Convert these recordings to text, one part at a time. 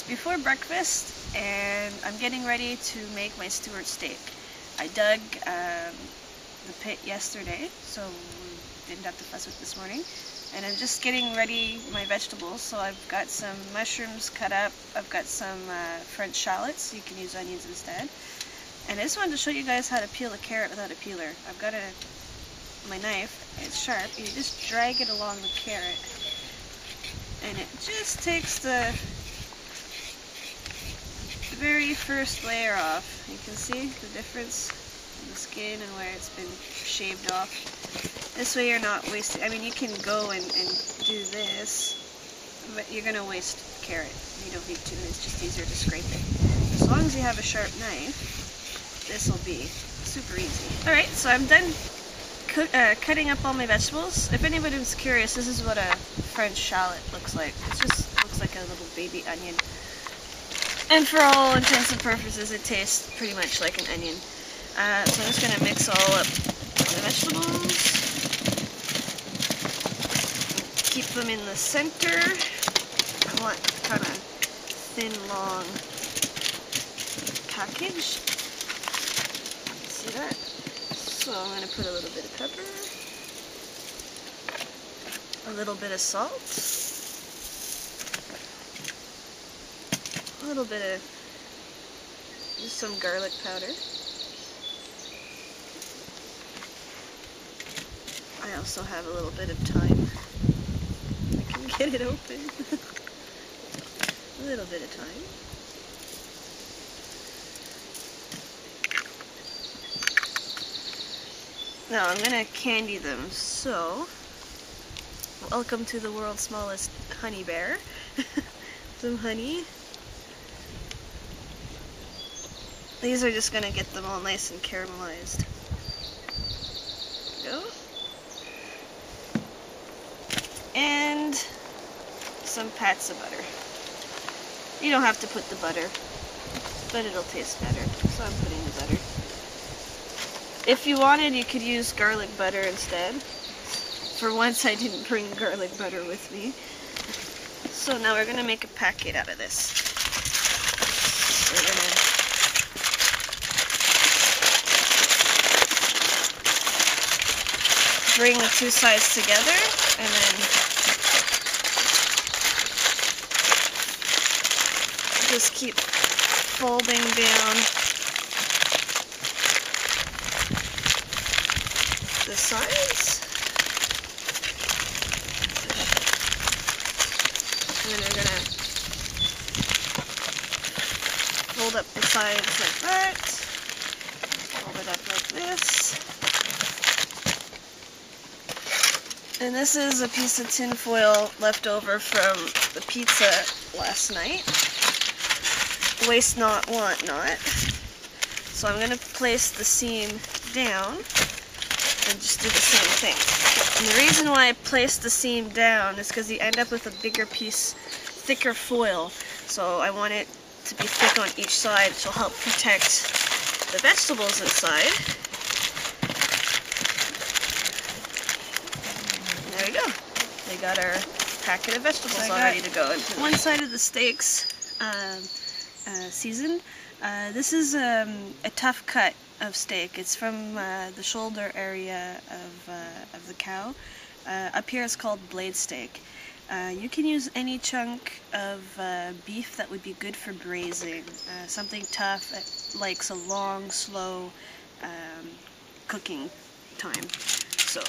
before breakfast and I'm getting ready to make my Stewart steak. I dug the pit yesterday, so we didn't have to fuss with this morning. And I'm just getting ready my vegetables. So I've got some mushrooms cut up, I've got some French shallots, you can use onions instead. And I just wanted to show you guys how to peel a carrot without a peeler. I've got my knife, it's sharp, you just drag it along the carrot. And it just takes the very first layer off. You can see the difference in the skin and where it's been shaved off. This way you're not wasting, I mean you can go and do this, but you're going to waste carrot. You don't need to, it's just easier to scrape it. As long as you have a sharp knife, this will be super easy. Alright, so I'm done cutting up all my vegetables. If anybody's curious, this is what a French shallot looks like. It just looks like a little baby onion. And for all intents and purposes, it tastes pretty much like an onion. So I'm just going to mix all up the vegetables. Keep them in the center. I want kind of thin, long package. See that? So I'm going to put a little bit of pepper, a little bit of salt, a little bit of just some garlic powder. I also have a little bit of thyme. I can get it open. A little bit of thyme. Now I'm gonna candy them, so welcome to the world's smallest honey bear. Some honey. These are just gonna get them all nice and caramelized. There we go. And some pats of butter. You don't have to put the butter, but it'll taste better, so I'm putting the butter. If you wanted, you could use garlic butter instead. For once, I didn't bring garlic butter with me. So now we're going to make a packet out of this. We're going to bring the two sides together and then just keep folding down the sides, and then we're gonna fold up the sides like that, fold it up like this, and this is a piece of tin foil left over from the pizza last night. Waste not, want not. So I'm gonna place the seam down and just do the same thing. And the reason why I placed the seam down is because you end up with a bigger piece, thicker foil. So I want it to be thick on each side, which will help protect the vegetables inside. And there we go. We got our packet of vegetables all ready to go. One side of the steaks seasoned. This is a tough cut of steak. It's from the shoulder area of the cow. Up here it's called blade steak. You can use any chunk of beef that would be good for braising. Something tough that likes a long, slow cooking time. So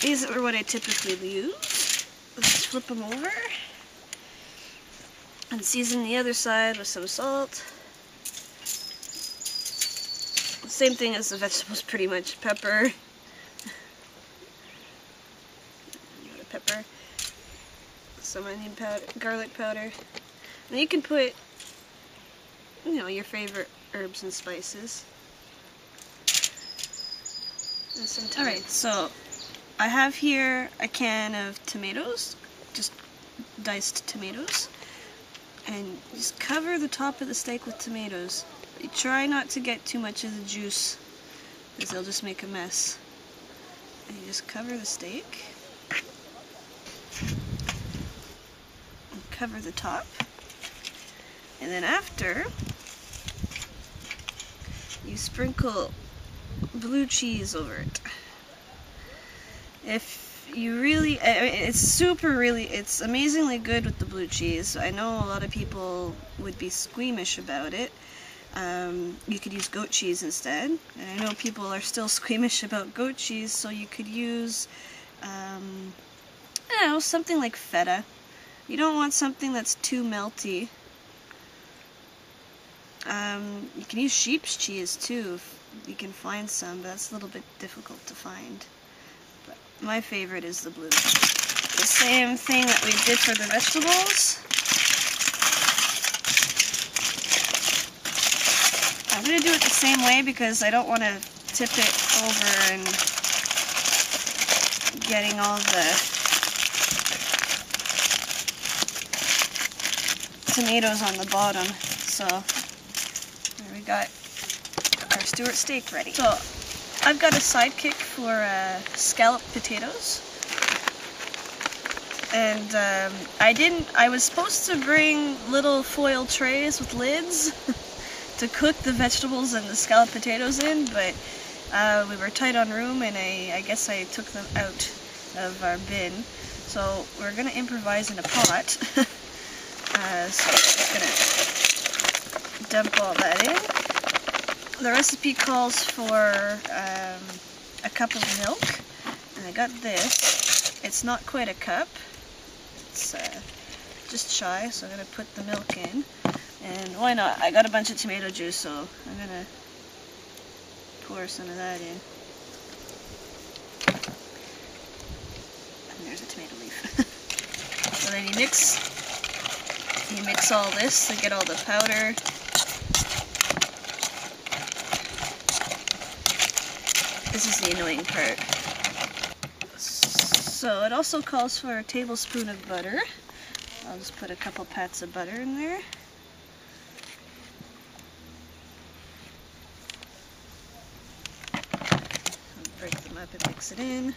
these are what I typically use. Let's flip them over and season the other side with some salt. Same thing as the vegetables, pretty much. Pepper. Pepper. Some onion powder, garlic powder. And you can put, you know, your favorite herbs and spices. And some thyme. Alright, so I have here a can of tomatoes, just diced tomatoes. And just cover the top of the steak with tomatoes. You try not to get too much of the juice, because they'll just make a mess. And you just cover the steak. And cover the top. And then after, you sprinkle blue cheese over it. If you really, it's amazingly good with the blue cheese. I know a lot of people would be squeamish about it. You could use goat cheese instead. And I know people are still squeamish about goat cheese, so you could use, I don't know, something like feta. You don't want something that's too melty. You can use sheep's cheese too, if you can find some, but that's a little bit difficult to find. But my favorite is the blue. The same thing that we did for the vegetables. I'm going to do it the same way because I don't want to tip it over and getting all the tomatoes on the bottom. So there we got our Stewart steak ready. So I've got a sidekick for scalloped potatoes, and I was supposed to bring little foil trays with lids to cook the vegetables and the scalloped potatoes in, but we were tight on room, and I guess I took them out of our bin. So we're gonna improvise in a pot. So I'm just gonna dump all that in. The recipe calls for a cup of milk, and I got this. It's not quite a cup. It's just shy, so I'm gonna put the milk in. And why not? I got a bunch of tomato juice, so I'm gonna pour some of that in. And there's a tomato leaf. So then you mix all this to get all the powder. This is the annoying part. So it also calls for a tablespoon of butter. I'll just put a couple pats of butter in there. Break them up and mix it in.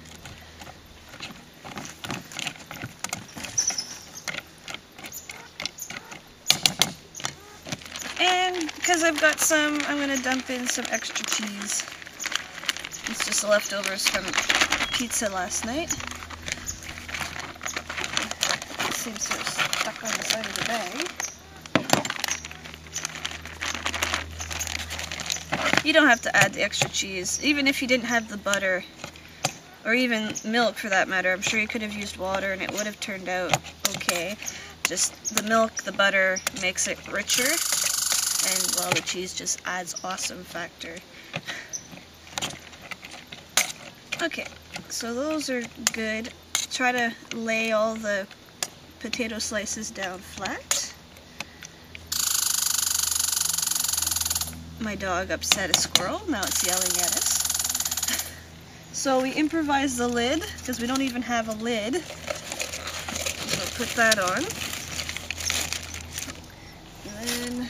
And because I've got some, I'm going to dump in some extra cheese. It's just leftovers from pizza last night. It seems to have stuck on the side of the bag. You don't have to add the extra cheese. Even if you didn't have the butter, or even milk for that matter, I'm sure you could have used water and it would have turned out okay. Just the milk, the butter makes it richer, and well, the cheese just adds awesome factor. Okay, so those are good. Try to lay all the potato slices down flat. My dog upset a squirrel, now it's yelling at us. So we improvised the lid, because we don't even have a lid. So put that on. And then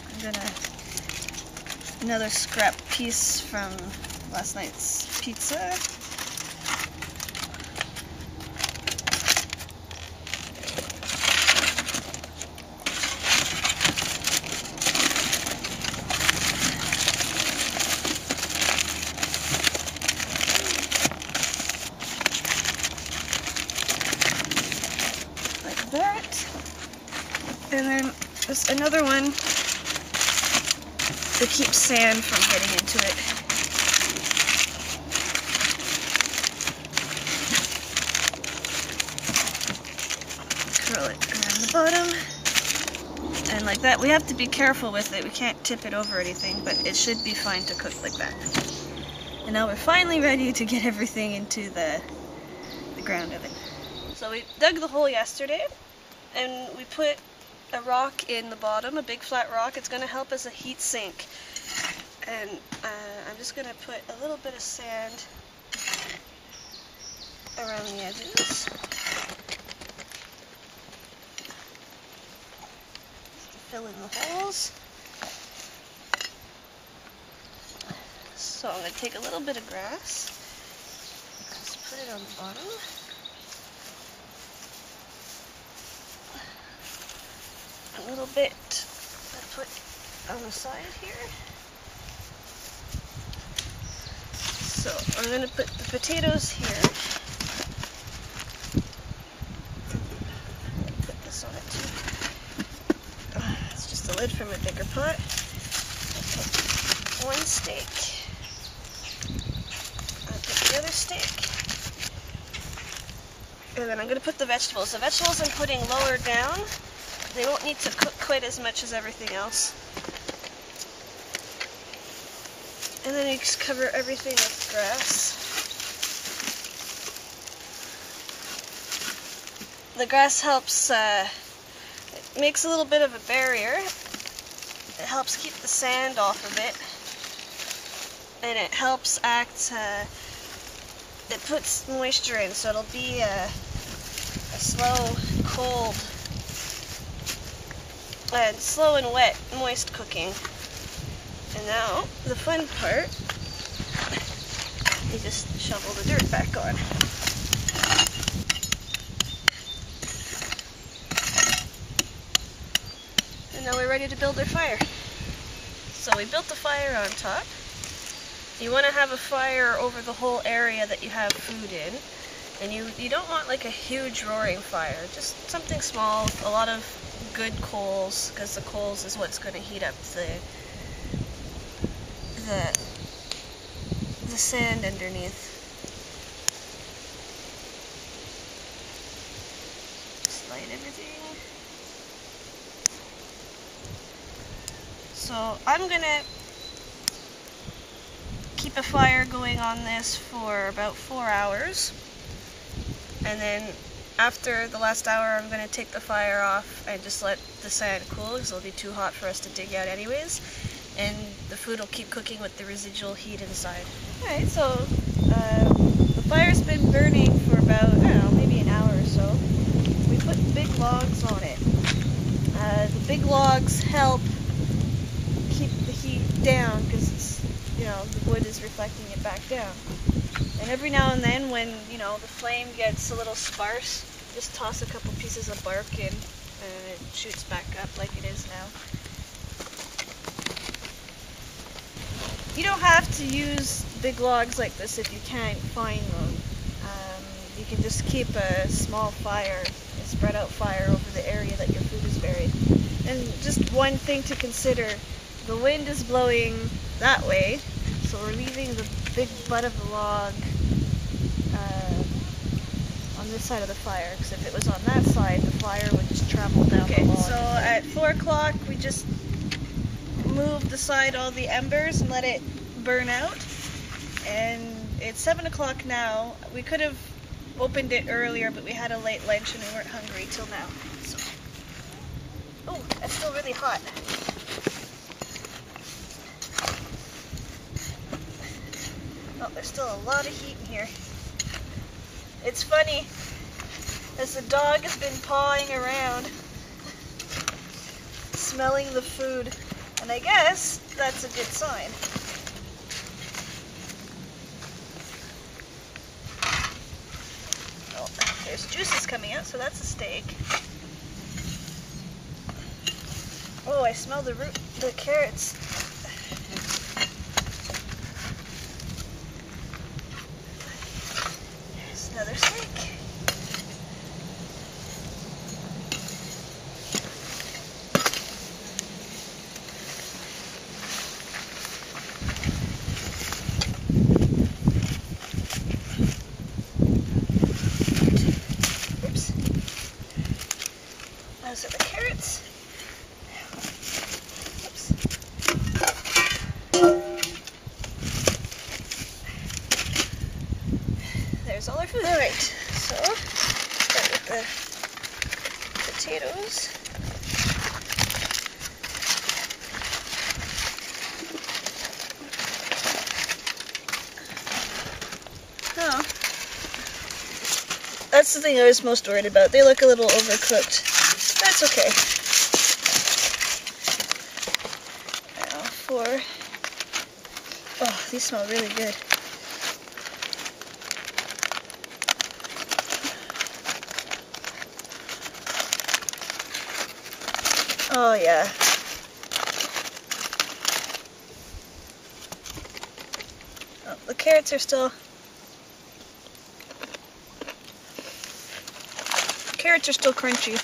I'm gonna, another scrap piece from last night's pizza. Like that. And then there's another one to keep sand from getting into it. Curl it around the bottom. And like that. We have to be careful with it. We can't tip it over or anything, but it should be fine to cook like that. And now we're finally ready to get everything into the ground of it. So we dug the hole yesterday, and we put a rock in the bottom, a big flat rock. It's going to help as a heat sink. And I'm just going to put a little bit of sand around the edges. Just to fill in the holes. So I'm going to take a little bit of grass, just put it on the bottom. A little bit put on the side here. So I'm going to put the potatoes here. Put this on it too. It's just a lid from a bigger pot. One steak. I'll put the other steak. And then I'm going to put the vegetables. The vegetables I'm putting lower down. They won't need to cook quite as much as everything else. And then you just cover everything with grass. The grass helps, it makes a little bit of a barrier. It helps keep the sand off of it. And it helps act, it puts moisture in, so it'll be a slow, cold, and slow and wet, moist cooking. And now, the fun part, you just shovel the dirt back on. And now we're ready to build our fire. So we built the fire on top. You want to have a fire over the whole area that you have food in. And you don't want like a huge roaring fire, just something small with a lot of good coals, because the coals is what's going to heat up the sand underneath. Just light everything. So I'm gonna keep a fire going on this for about 4 hours, and then after the last hour I'm going to take the fire off and just let the sand cool, because it'll be too hot for us to dig out anyways, and the food will keep cooking with the residual heat inside. Alright, so the fire's been burning for about, I don't know, maybe an hour or so. We put big logs on it. The big logs help keep the heat down, because it's, you know, the wood is reflecting it back down. And every now and then when, you know, the flame gets a little sparse, just toss a couple pieces of bark in and it shoots back up like it is now. You don't have to use big logs like this if you can't find them. You can just keep a small fire, a spread out fire over the area that your food is buried. And just one thing to consider, the wind is blowing that way, so we're leaving the big butt of the log on this side of the fire, because if it was on that side, the fire would just travel down the log. So at 4 o'clock, we just moved aside all the embers and let it burn out. And it's 7 o'clock now. We could have opened it earlier, but we had a late lunch and we weren't hungry till now. So. Oh, that's still really hot. Oh, there's still a lot of heat in here. It's funny, as the dog has been pawing around, smelling the food, and I guess that's a good sign. Oh, there's juices coming out, so that's a steak. Oh, I smell the carrots. There's another steak. Oops. Those are the carrots. Oops. There's all our food. Alright, so start with the potatoes. Oh. That's the thing I was most worried about. They look a little overcooked. That's okay. Now oh, these smell really good. Oh yeah. Oh, the carrots are still crunchy.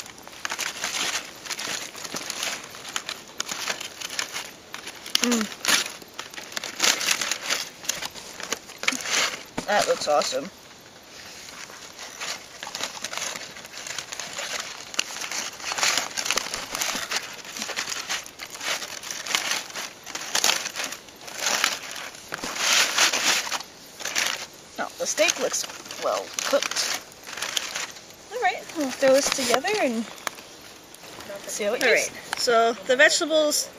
That looks awesome. Now, the steak looks well cooked. Alright, we'll throw this together and see how it goes. Alright, so the vegetables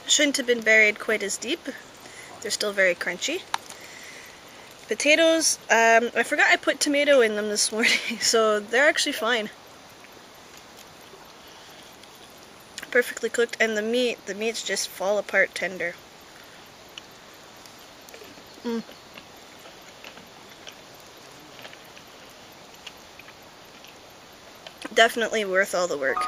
shouldn't have been buried quite as deep. They're still very crunchy. Potatoes, I forgot I put tomato in them this morning, so they're actually fine. Perfectly cooked, and the meats just fall apart tender. Definitely worth all the work.